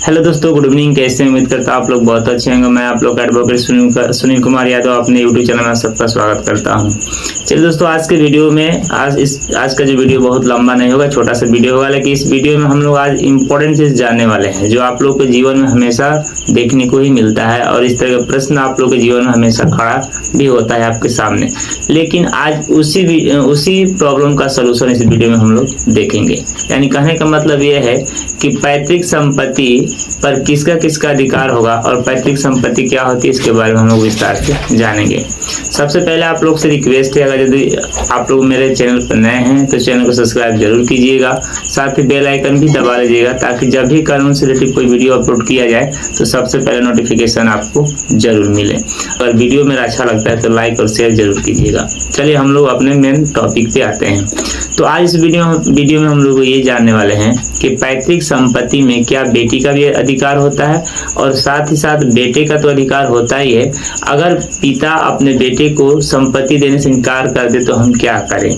Hello दोस्तों, good evening. कैसे हैं? उम्मीद करता हूं आप लोग बहुत अच्छे होंगे। मैं आप लोग का एडवोकेट सुनील कुमार यादव अपने यूट्यूब चैनल में सबका स्वागत करता हूं। चलिए दोस्तों, आज के वीडियो में आज का जो वीडियो बहुत लंबा नहीं होगा, छोटा सा वीडियो होगा, लेकिन इस वीडियो में हम लोग आज इंपॉर्टेंट चीज जानने वाले हैं जो आप लोग के जीवन में हमेशा देखने को ही मिलता है और इस तरह का प्रश्न आप लोग के जीवन में हमेशा खड़ा भी होता है आपके सामने। लेकिन आज उसी प्रॉब्लम का सलूशन इस वीडियो में हम लोग देखेंगे। यानी कहने का मतलब यह है कि पैतृक संपत्ति पर किसका किसका अधिकार होगा और पैतृक संपत्ति क्या होती है, इसके बारे में हम लोग विस्तार से जानेंगे। सबसे पहले आप लोग से रिक्वेस्ट है, अगर यदि आप लोग मेरे चैनल पर नए हैं तो चैनल को सब्सक्राइब जरूर कीजिएगा, साथ ही बेल आइकन भी दबा लीजिएगा ताकि जब भी कानून से रिलेटेड कोई वीडियो अपलोड किया जाए तो सबसे पहले नोटिफिकेशन आपको जरूर मिले। अगर वीडियो मेरा अच्छा लगता है तो लाइक और शेयर जरूर कीजिएगा। चलिए हम लोग अपने मेन टॉपिक पे आते हैं। तो आज इस वीडियो में हम लोग ये जानने वाले हैं कि पैतृक संपत्ति में क्या बेटी का भी अधिकार होता है और साथ ही साथ बेटे का तो अधिकार होता ही है। अगर पिता अपने बेटे को संपत्ति देने से इनकार कर दे तो हम क्या करें।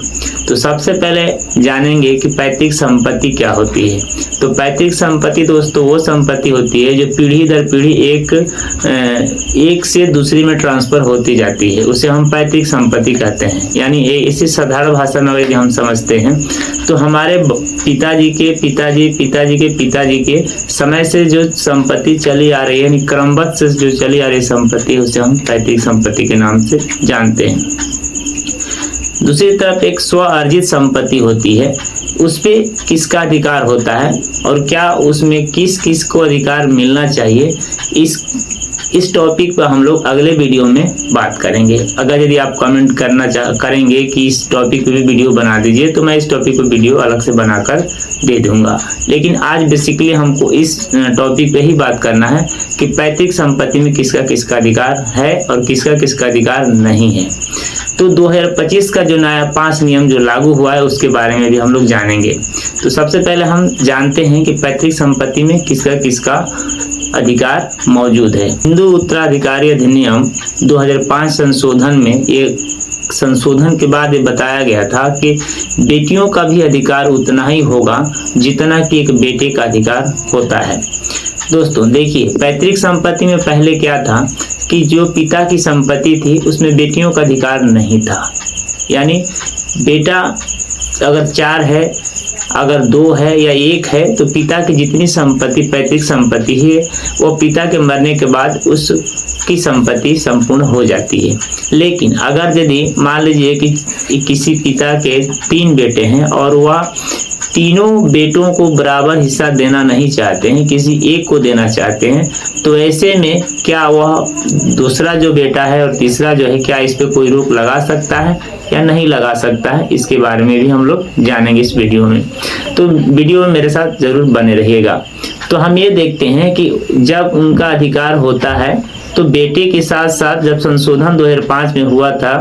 तो सबसे पहले जानेंगे कि पैतृक संपत्ति क्या होती है। तो पैतृक संपत्ति दोस्तों वो संपत्ति होती है जो पीढ़ी दर पीढ़ी एक से दूसरी में ट्रांसफर होती जाती है, उसे हम पैतृक संपत्ति कहते हैं। यानी इसी साधारण भाषा में यदि हम समझते हैं तो हमारे पिताजी के समय से जो संपत्ति चली आ रही है, यानी क्रमबद्ध से जो चली आ रही संपत्ति है उसे हम पैतृक संपत्ति के नाम से जानते हैं। दूसरी तरफ एक स्व अर्जित संपत्ति होती है, उस पे किसका अधिकार होता है और क्या उसमें किस किस को अधिकार मिलना चाहिए, इस टॉपिक पर हम लोग अगले वीडियो में बात करेंगे। अगर यदि आप कमेंट करेंगे कि इस टॉपिक पे भी वीडियो बना दीजिए तो मैं इस टॉपिक पे वीडियो अलग से बनाकर दे दूंगा। लेकिन आज बेसिकली हमको इस टॉपिक पे ही बात करना है कि पैतृक संपत्ति में किसका किसका अधिकार है और किसका किसका अधिकार नहीं है। तो 2025 का जो नया 5 नियम जो लागू हुआ है उसके बारे में भी हम लोग जानेंगे। तो सबसे पहले हम जानते हैं कि पैतृक संपत्ति में किसका किसका अधिकार मौजूद है। हिंदू उत्तराधिकारी अधिनियम 2005 संशोधन में संशोधन के बाद ये बताया गया था कि बेटियों का भी अधिकार उतना ही होगा जितना कि एक बेटे का अधिकार होता है। दोस्तों देखिए, पैतृक संपत्ति में पहले क्या था कि जो पिता की संपत्ति थी उसमें बेटियों का अधिकार नहीं था। यानी बेटा अगर 4 है, अगर 2 है या 1 है तो पिता की जितनी संपत्ति पैतृक संपत्ति है वो पिता के मरने के बाद उसकी संपत्ति संपूर्ण हो जाती है। लेकिन अगर यदि मान लीजिए कि किसी पिता के 3 बेटे हैं और वह तीनों बेटों को बराबर हिस्सा देना नहीं चाहते हैं, किसी एक को देना चाहते हैं, तो ऐसे में क्या वह दूसरा जो बेटा है और तीसरा जो है, क्या इस पे कोई रोक लगा सकता है या नहीं लगा सकता है, इसके बारे में भी हम लोग जानेंगे इस वीडियो में। तो वीडियो में मेरे साथ जरूर बने रहिएगा। तो हम ये देखते हैं कि जब उनका अधिकार होता है तो बेटे के साथ साथ जब संशोधन 2005 में हुआ था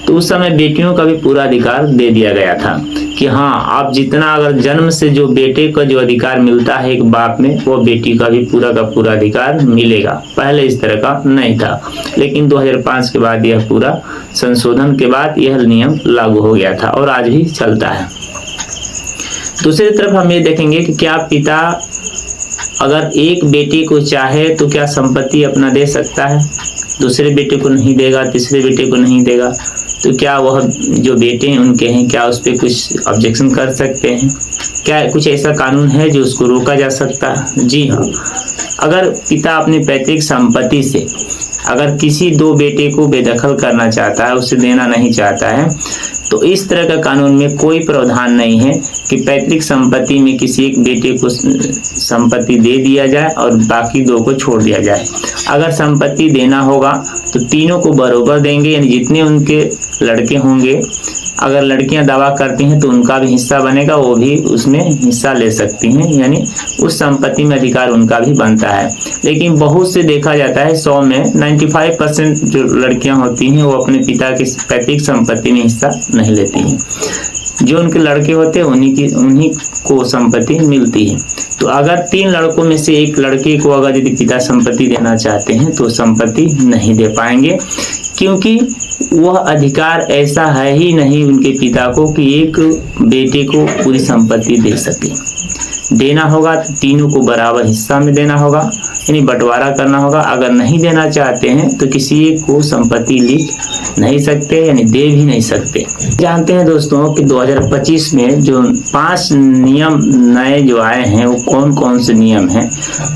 तो उस समय बेटियों का भी पूरा अधिकार दे दिया गया था कि हाँ, आप जितना अगर जन्म से जो बेटे का जो अधिकार मिलता है एक बाप में, वो बेटी का भी पूरा का पूरा अधिकार मिलेगा। पहले इस तरह का नहीं था, लेकिन 2005 के बाद यह पूरा संशोधन के बाद यह नियम लागू हो गया था और आज भी चलता है। दूसरी तरफ हम ये देखेंगे कि क्या पिता अगर एक बेटे को चाहे तो क्या संपत्ति अपना दे सकता है, दूसरे बेटे को नहीं देगा, तीसरे बेटे को नहीं देगा, तो क्या वह जो बेटे हैं उनके हैं, क्या उस पर कुछ ऑब्जेक्शन कर सकते हैं? क्या कुछ ऐसा कानून है जो उसको रोका जा सकता है? जी हाँ, अगर पिता अपनी पैतृक संपत्ति से अगर किसी 2 बेटे को बेदखल करना चाहता है, उसे देना नहीं चाहता है, तो इस तरह का कानून में कोई प्रावधान नहीं है कि पैतृक संपत्ति में किसी एक बेटे को संपत्ति दे दिया जाए और बाकी 2 को छोड़ दिया जाए। अगर संपत्ति देना होगा तो तीनों को बराबर देंगे, यानी जितने उनके लड़के होंगे, अगर लड़कियां दावा करती हैं तो उनका भी हिस्सा बनेगा, वो भी उसमें हिस्सा ले सकती हैं, यानी उस संपत्ति में अधिकार उनका भी बनता है। लेकिन बहुत से देखा जाता है 100 में 95% जो लड़कियां होती हैं वो अपने पिता की पैतृक संपत्ति में हिस्सा नहीं लेती हैं। जो उनके लड़के होते हैं उन्हीं को संपत्ति मिलती है। तो अगर 3 लड़कों में से एक लड़के को अगर यदि पिता संपत्ति देना चाहते हैं तो संपत्ति नहीं दे पाएंगे, क्योंकि वह अधिकार ऐसा है ही नहीं उनके पिता को कि एक बेटे को पूरी संपत्ति दे सके। देना होगा तो तीनों को बराबर हिस्सा में देना होगा, यानी बंटवारा करना होगा। अगर नहीं देना चाहते हैं तो किसी एक को संपत्ति लिख नहीं सकते, यानी दे भी नहीं सकते। जानते हैं दोस्तों कि 2025 में जो 5 नियम नए जो आए हैं वो कौन कौन से नियम हैं,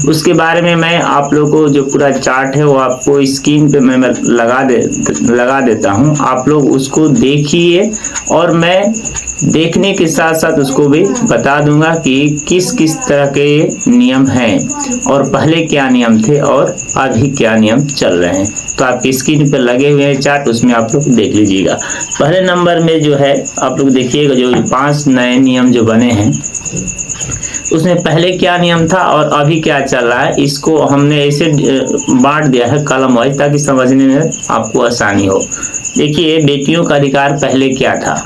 उसके बारे में मैं आप लोगों को जो पूरा चार्ट है वो आपको स्क्रीन पे मैं लगा देता हूँ। आप लोग उसको देखिए और मैं देखने के साथ साथ उसको भी बता दूंगा कि किस किस तरह के नियम हैं और पहले क्या नियम थे और अभी क्या नियम चल रहे हैं। तो आपकी स्क्रीन पर लगे हुए हैं चार्ट, उसमें आप लोग देख लीजिएगा। पहले नंबर में जो है आप लोग देखिएगा जो 5 नए नियम जो बने हैं उसमें पहले क्या नियम था और अभी क्या चल रहा है, इसको हमने ऐसे बांट दिया है कॉलम वाइज ताकि समझने में आपको आसानी हो। देखिए बेटियों का अधिकार पहले क्या था,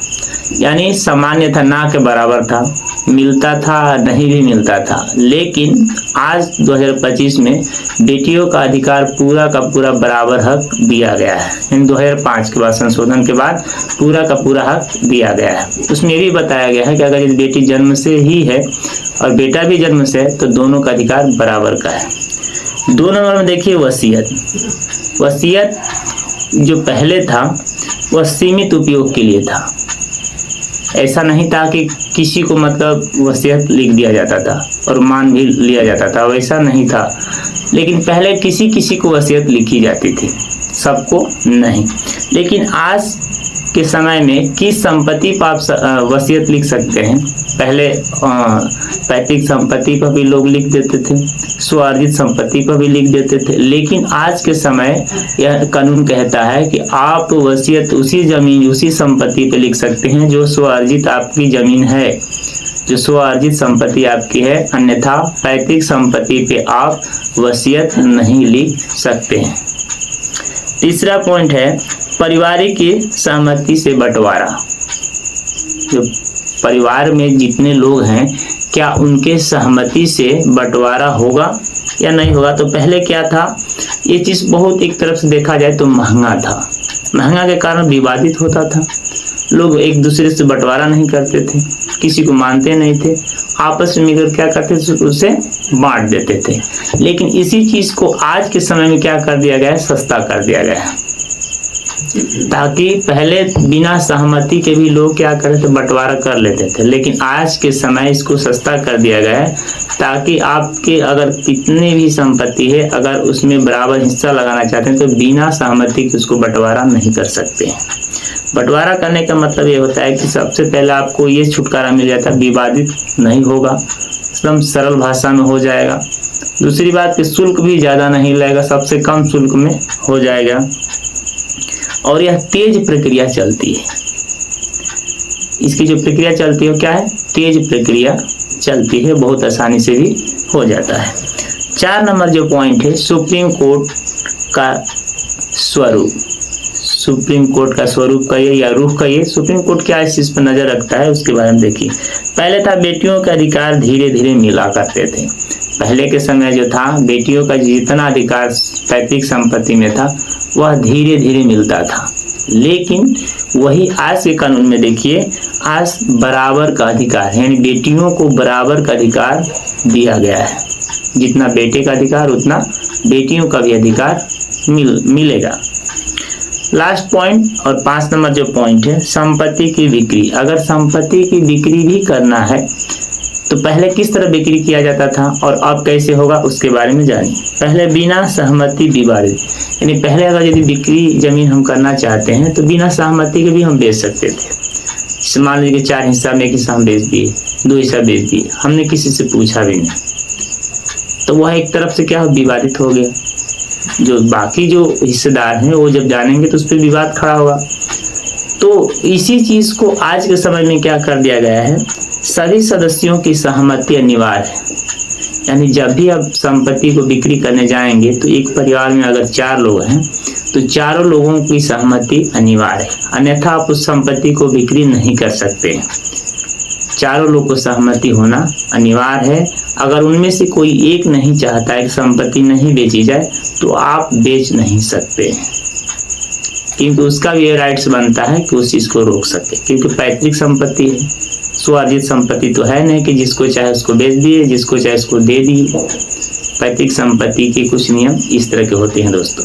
यानी सामान्य था, ना के बराबर था, मिलता था नहीं भी मिलता था। लेकिन आज 2025 में बेटियों का अधिकार पूरा का पूरा बराबर हक दिया गया है। इन 2005 के बाद संशोधन के बाद पूरा का पूरा हक दिया गया है। उसमें भी बताया गया है कि अगर यदि बेटी जन्म से ही है और बेटा भी जन्म से है तो दोनों का अधिकार बराबर का है। 2 नंबर में देखिए वसीयत। वसीयत जो पहले था वह सीमित उपयोग के लिए था, ऐसा नहीं था कि किसी को मतलब वसीयत लिख दिया जाता था और मान भी लिया जाता था, वैसा नहीं था। लेकिन पहले किसी किसी को वसीयत लिखी जाती थी, सबको नहीं। लेकिन आज के समय में किस संपत्ति पर आप वसीयत लिख सकते हैं? पहले पैतृक संपत्ति पर भी लोग लिख देते थे, स्वार्जित संपत्ति पर भी लिख देते थे। लेकिन आज के समय यह कानून कहता है कि आप वसीयत उसी जमीन उसी संपत्ति पे लिख सकते हैं जो स्वार्जित आपकी जमीन है, जो स्वार्जित संपत्ति आपकी है। अन्यथा पैतृक संपत्ति पे आप वसीयत नहीं लिख सकते हैं। तीसरा पॉइंट है पारिवारिक की सहमति से बंटवारा। जो परिवार में जितने लोग हैं क्या उनके सहमति से बंटवारा होगा या नहीं होगा। तो पहले क्या था, ये चीज़ बहुत एक तरफ से देखा जाए तो महंगा था, महंगा के कारण विवादित होता था, लोग एक दूसरे से बंटवारा नहीं करते थे, किसी को मानते नहीं थे, आपस में मिलकर क्या करते थे उसे बांट देते थे। लेकिन इसी चीज़ को आज के समय में क्या कर दिया गया है, सस्ता कर दिया गया है, ताकि पहले बिना सहमति के भी लोग क्या करते थे, बंटवारा कर लेते थे। लेकिन आज के समय इसको सस्ता कर दिया गया है ताकि आपके अगर कितनी भी संपत्ति है अगर उसमें बराबर हिस्सा लगाना चाहते हैं तो बिना सहमति के उसको बंटवारा नहीं कर सकते हैं। बंटवारा करने का मतलब ये होता है कि सबसे पहले आपको ये छुटकारा मिल जाता है, विवादित नहीं होगा, एकदम सरल भाषा में हो जाएगा। दूसरी बात कि शुल्क भी ज़्यादा नहीं लगेगा, सबसे कम शुल्क में हो जाएगा और यह तेज प्रक्रिया चलती है। इसकी जो प्रक्रिया चलती है क्या है, तेज प्रक्रिया चलती है, बहुत आसानी से भी हो जाता है। 4 नंबर जो पॉइंट है सुप्रीम कोर्ट का स्वरूप। सुप्रीम कोर्ट का स्वरूप कहिए या रुख कहिए, सुप्रीम कोर्ट क्या इस चीज़ पर नज़र रखता है उसके बारे में देखिए। पहले था बेटियों के अधिकार धीरे धीरे मिला करते थे। पहले के समय जो था बेटियों का जितना अधिकार पैतृक संपत्ति में था वह धीरे धीरे मिलता था। लेकिन वही आज के कानून में देखिए, आज बराबर का अधिकार यानी बेटियों को बराबर का अधिकार दिया गया है। जितना बेटे का अधिकार उतना बेटियों का भी अधिकार मिलेगा। लास्ट पॉइंट और 5 नंबर जो पॉइंट है संपत्ति की बिक्री। अगर संपत्ति की बिक्री भी करना है तो पहले किस तरह बिक्री किया जाता था और अब कैसे होगा उसके बारे में जानिए। पहले बिना सहमति विवादित, यानी पहले अगर यदि बिक्री जमीन हम करना चाहते हैं तो बिना सहमति के भी हम बेच सकते थे। मान लीजिए 4 हिस्सा में 1 हिस्सा हम बेच दिए, 2 हिस्सा बेच दिए, हमने किसी से पूछा भी नहीं, तो वह एक तरफ से क्या विवादित हो गया। जो बाकी जो हिस्सेदार हैं वो जब जानेंगे तो उस पर विवाद खड़ा होगा। तो इसी चीज को आज के समय में क्या कर दिया गया है, सभी सदस्यों की सहमति अनिवार्य है। यानी जब भी आप संपत्ति को बिक्री करने जाएंगे तो एक परिवार में अगर 4 लोग हैं तो चारों लोगों की सहमति अनिवार्य है, अन्यथा आप उस संपत्ति को बिक्री नहीं कर सकते हैं। चारों लोग को सहमति होना अनिवार्य है। अगर उनमें से कोई एक नहीं चाहता है कि संपत्ति नहीं बेची जाए तो आप बेच नहीं सकते, क्योंकि उसका भी राइट्स बनता है कि उस चीज़ को रोक सके, क्योंकि पैतृक संपत्ति है, स्वार्जित संपत्ति तो है नहीं कि जिसको चाहे उसको बेच दिए, जिसको चाहे उसको दे दिए। पैतृक संपत्ति के कुछ नियम इस तरह के होते हैं दोस्तों।